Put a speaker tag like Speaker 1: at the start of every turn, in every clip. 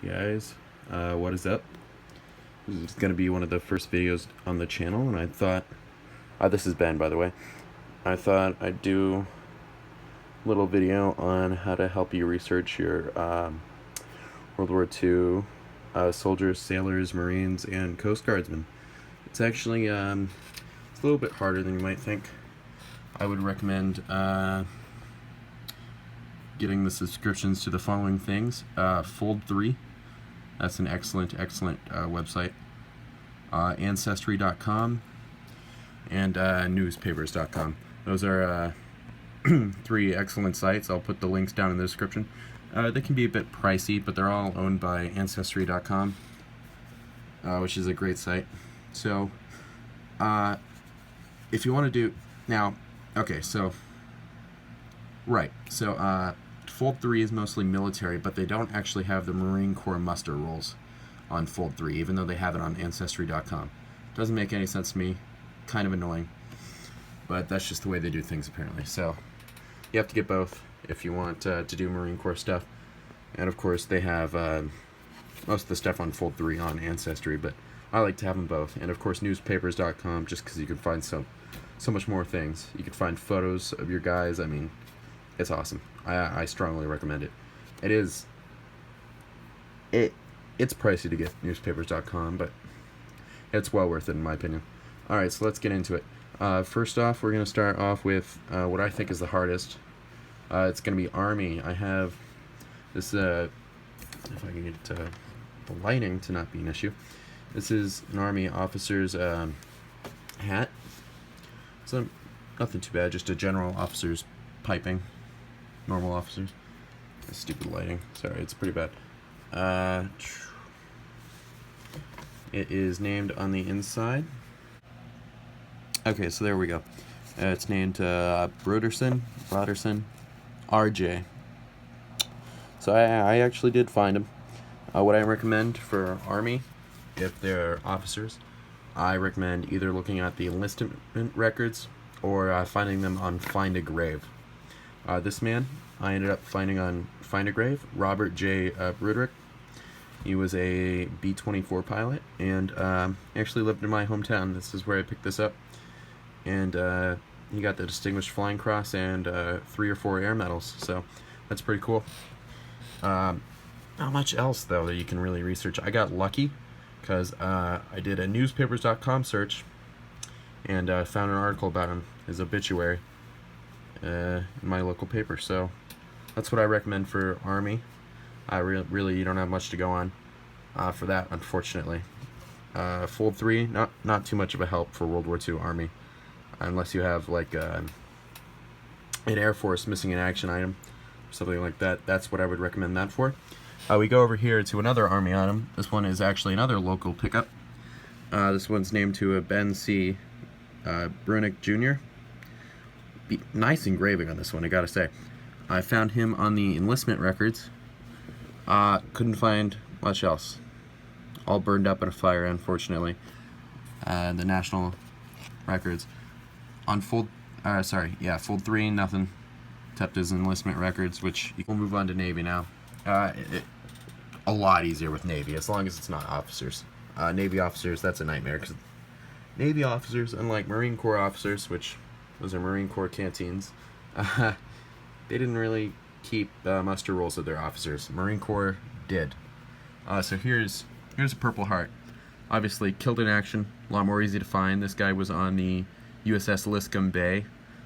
Speaker 1: Guys, what is up? This is going to be one of the first videos on the channel, and I thought, this is Ben, by the way. I thought I'd do a little video on how to help you research your World War II soldiers, sailors, Marines, and Coast Guardsmen. It's actually it's a little bit harder than you might think. I would recommend getting the subscriptions to the following things. Fold3. That's an excellent website. Ancestry.com and newspapers.com. Those are three excellent sites. I'll put the links down in the description. They can be a bit pricey, but they're all owned by Ancestry.com, which is a great site. So, if you want to do... Now, okay, so... Right, so Fold3 is mostly military, but they don't actually have the Marine Corps muster rolls on Fold3, even though they have it on Ancestry.com. Doesn't make any sense to me. Kind of annoying. But that's just the way they do things, apparently. So, you have to get both if you want to do Marine Corps stuff. And, of course, they have most of the stuff on Fold3 on Ancestry, but I like to have them both. And, of course, newspapers.com, just because you can find so much more things. You can find photos of your guys. I mean, it's awesome. I strongly recommend it. It's pricey to get newspapers.com, but it's well worth it in my opinion. Alright, so let's get into it. First off, we're going to start off with what I think is the hardest. It's going to be Army. I have this, if I can get the lighting to not be an issue. This is an Army officer's hat. So, nothing too bad, just a general officer's piping. Normal officers. Stupid lighting. Sorry, it's pretty bad. It is named on the inside. Okay, so there we go. It's named Broderson, RJ. So I actually did find him. What I recommend for Army, if they're officers, I recommend either looking at the enlistment records or finding them on Find a Grave. This man, I ended up finding on Find a Grave, Robert J. Bruderick. He was a B-24 pilot, and actually lived in my hometown. This is where I picked this up. And he got the Distinguished Flying Cross and 3 or 4 air medals, so that's pretty cool. Not much else, though, that you can really research. I got lucky, because I did a newspapers.com search, and found an article about him, his obituary, in my local paper. So that's what I recommend for Army. Really, you don't have much to go on for that, unfortunately. Fold3, not too much of a help for World War II Army, unless you have like an Air Force missing in action item, something like that. That's what I would recommend that for. We go over here to another Army item. This one is actually another local pickup. This one's named to a Ben C. Brunick Jr. Nice engraving on this one, I gotta say. I found him on the enlistment records. Couldn't find much else. All burned up in a fire, unfortunately. The national records. On Fold3, nothing. Except his enlistment records, which we'll move on to Navy now. A lot easier with Navy, as long as it's not officers. Navy officers, that's a nightmare, because Navy officers, unlike Marine Corps officers, which those are Marine Corps canteens, they didn't really keep muster rolls of their officers. Marine Corps did. So here's a Purple Heart. Obviously, killed in action, a lot more easy to find. This guy was on the USS Liscum Bay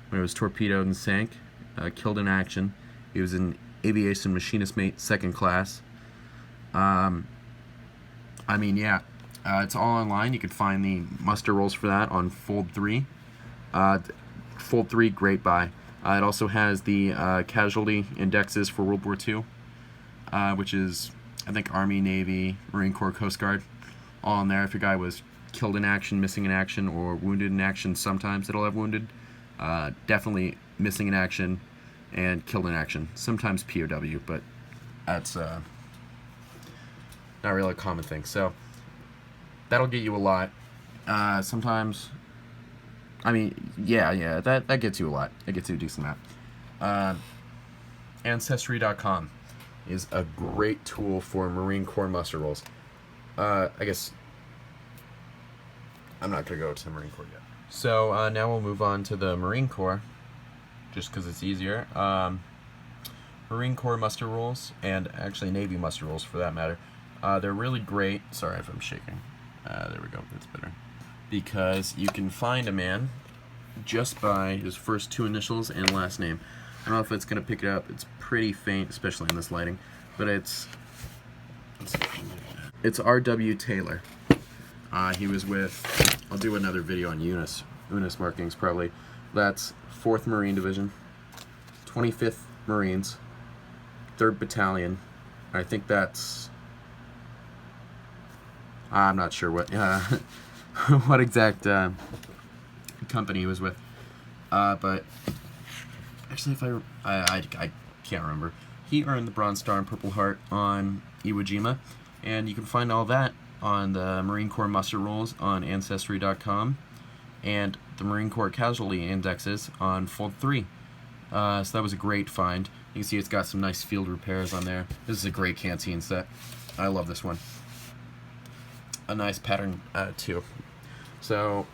Speaker 1: when it was torpedoed and sank. Killed in action. He was an aviation machinist mate, 2nd class. I mean, yeah, it's all online. You can find the muster rolls for that on Fold3. Fold3, great buy. It also has the casualty indexes for World War II, which is, I think, Army, Navy, Marine Corps, Coast Guard, all in there. If your guy was killed in action, missing in action, or wounded in action, sometimes it'll have wounded. Definitely missing in action and killed in action. Sometimes POW, but that's not really a common thing. So that'll get you a lot. Sometimes... I mean, yeah, that gets you a lot. It gets you a decent amount. Ancestry.com. is a great tool for Marine Corps muster rolls. I guess I'm not going to go to the Marine Corps yet. So now we'll move on to the Marine Corps, just because it's easier. Marine Corps muster rolls, and actually Navy muster rolls for that matter. They're really great. Sorry if I'm shaking. There we go. That's better. Because you can find a man just by his first two initials and last name. I don't know if it's going to pick it up. It's pretty faint, especially in this lighting. But it's R.W. Taylor. He was with, I'll do another video on UNIS markings probably. That's 4th Marine Division, 25th Marines, 3rd Battalion. I think that's, I'm not sure what what exact company he was with. But actually, if I can't remember. He earned the Bronze Star and Purple Heart on Iwo Jima, and you can find all that on the Marine Corps muster rolls on Ancestry.com and the Marine Corps casualty indexes on Fold 3. So that was a great find. You can see it's got some nice field repairs on there. This is a great canteen set. I love this one. A nice pattern too. So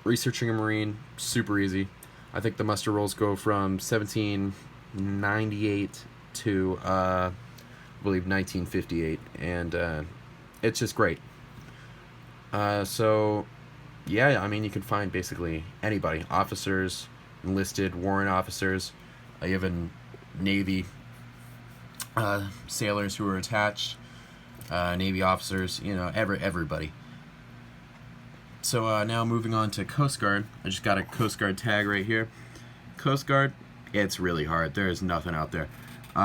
Speaker 1: researching a Marine, super easy. I think the muster rolls go from 1798 to I believe 1958, and it's just great. So yeah, I mean, you can find basically anybody, officers, enlisted, warrant officers, even Navy sailors who are attached, Navy officers, you know, everybody. So now moving on to Coast Guard. I just got a Coast Guard tag right here. Coast Guard, it's really hard. There is nothing out there.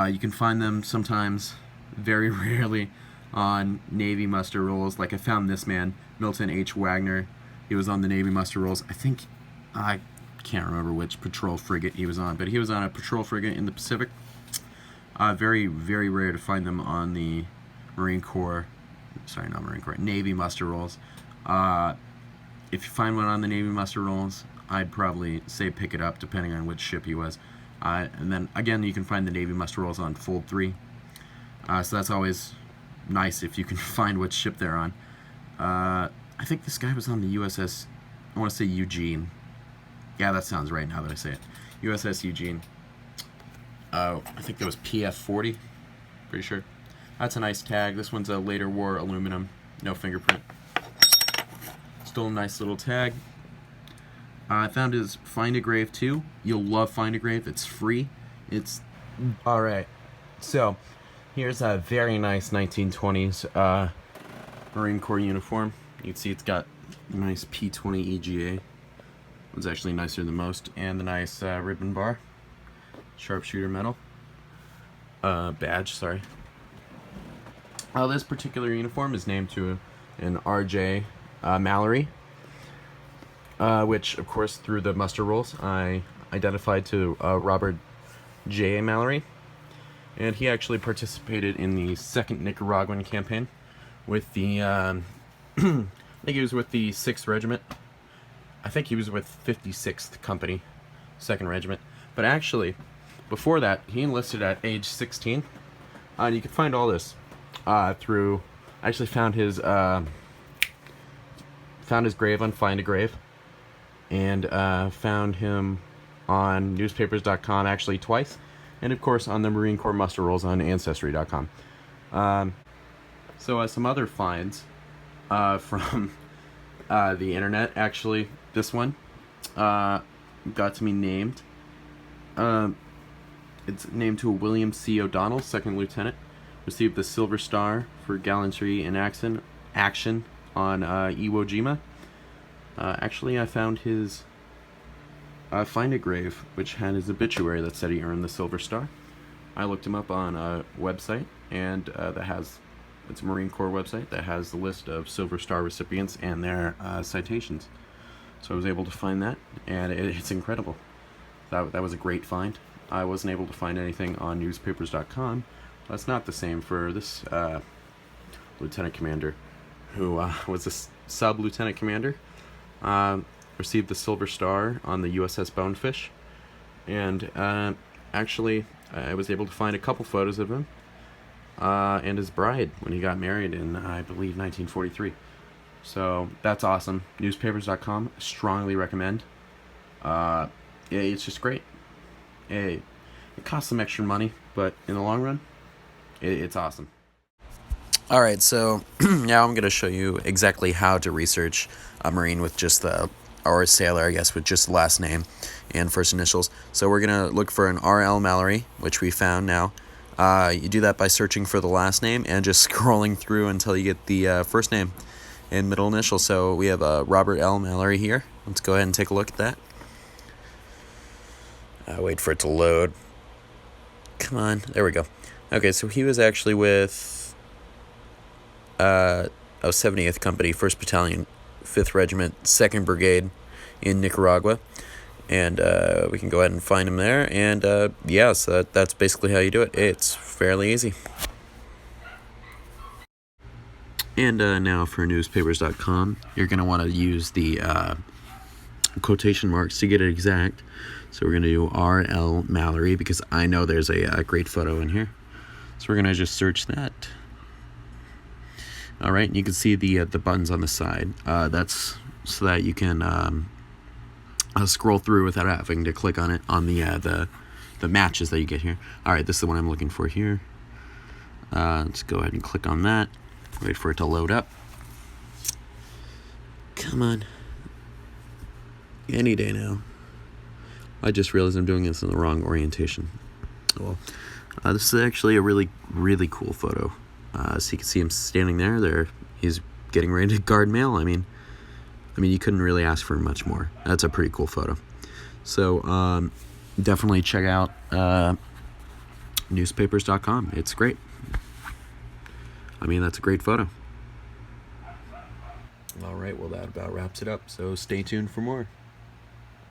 Speaker 1: You can find them sometimes, very rarely, on Navy muster rolls. Like I found this man, Milton H. Wagner. He was on the Navy muster rolls. I can't remember which patrol frigate he was on, but he was on a patrol frigate in the Pacific. Very, very rare to find them on the Marine Corps. Sorry, not Marine Corps. Navy muster rolls. If you find one on the Navy muster rolls, I'd probably say pick it up, depending on which ship he was. And then again, you can find the Navy muster rolls on Fold 3. So that's always nice if you can find which ship they're on. I think this guy was on the USS, I want to say Eugene. Yeah, that sounds right now that I say it. USS Eugene. I think that was PF-40. Pretty sure. That's a nice tag. This one's a later war aluminum, no fingerprint. Still a nice little tag. I found his Find a Grave too. You'll love Find a Grave. It's free. It's alright. So here's a very nice 1920s Marine Corps uniform. You can see it's got a nice P20 EGA. It's actually nicer than most, and the nice ribbon bar, sharpshooter medal, badge. Sorry. This particular uniform is named to an R.J. Mallory, which, of course, through the muster rolls, I identified to Robert J. Mallory, and he actually participated in the 2nd Nicaraguan campaign with the, I think he was with the 6th Regiment. I think he was with 56th Company, 2nd Regiment. But actually, before that, he enlisted at age 16. And you can find all this through, I actually found his grave on Find a Grave, and found him on newspapers.com actually twice, and of course on the Marine Corps muster rolls on Ancestry.com. So some other finds from the internet. Actually, this one got to be named. It's named to a William C. O'Donnell, 2nd Lieutenant. Received the Silver Star for gallantry in action on Iwo Jima. Actually, I found his Find a Grave, which had his obituary that said he earned the Silver Star. I looked him up on a website, and it's a Marine Corps website that has the list of Silver Star recipients and their citations. So I was able to find that, and it's incredible. That was a great find. I wasn't able to find anything on newspapers.com. That's not the same for this lieutenant commander, who was a sub-lieutenant commander. Received the Silver Star on the USS Bonefish, and actually I was able to find a couple photos of him, and his bride when he got married in, I believe, 1943. So that's awesome. Newspapers.com, strongly recommend. Yeah, it's just great. It costs some extra money, but in the long run, it's awesome. All right, so now I'm going to show you exactly how to research a Marine with just or a sailor, I guess, with just the last name and first initials. So we're going to look for an R.L. Mallory, which we found now. You do that by searching for the last name and just scrolling through until you get the first name and middle initial. So we have Robert L. Mallory here. Let's go ahead and take a look at that. Wait for it to load. Come on. There we go. Okay, so he was actually with 70th Company, 1st Battalion, 5th Regiment, 2nd Brigade in Nicaragua. And we can go ahead and find him there. And yeah, so that's basically how you do it. It's fairly easy. And now for newspapers.com, you're going to want to use the quotation marks to get it exact. So we're going to do R.L. Mallory because I know there's a great photo in here. So we're going to just search that. All right, and you can see the buttons on the side. That's so that you can scroll through without having to click on it on the matches that you get here. All right, this is the one I'm looking for here. Let's go ahead and click on that. Wait for it to load up. Come on. Any day now. I just realized I'm doing this in the wrong orientation. Well, this is actually a really, really cool photo. So you can see him standing there. He's getting ready to guard mail. I mean, you couldn't really ask for much more. That's a pretty cool photo. So definitely check out newspapers.com. It's great. That's a great photo. All right, well, that about wraps it up. So stay tuned for more.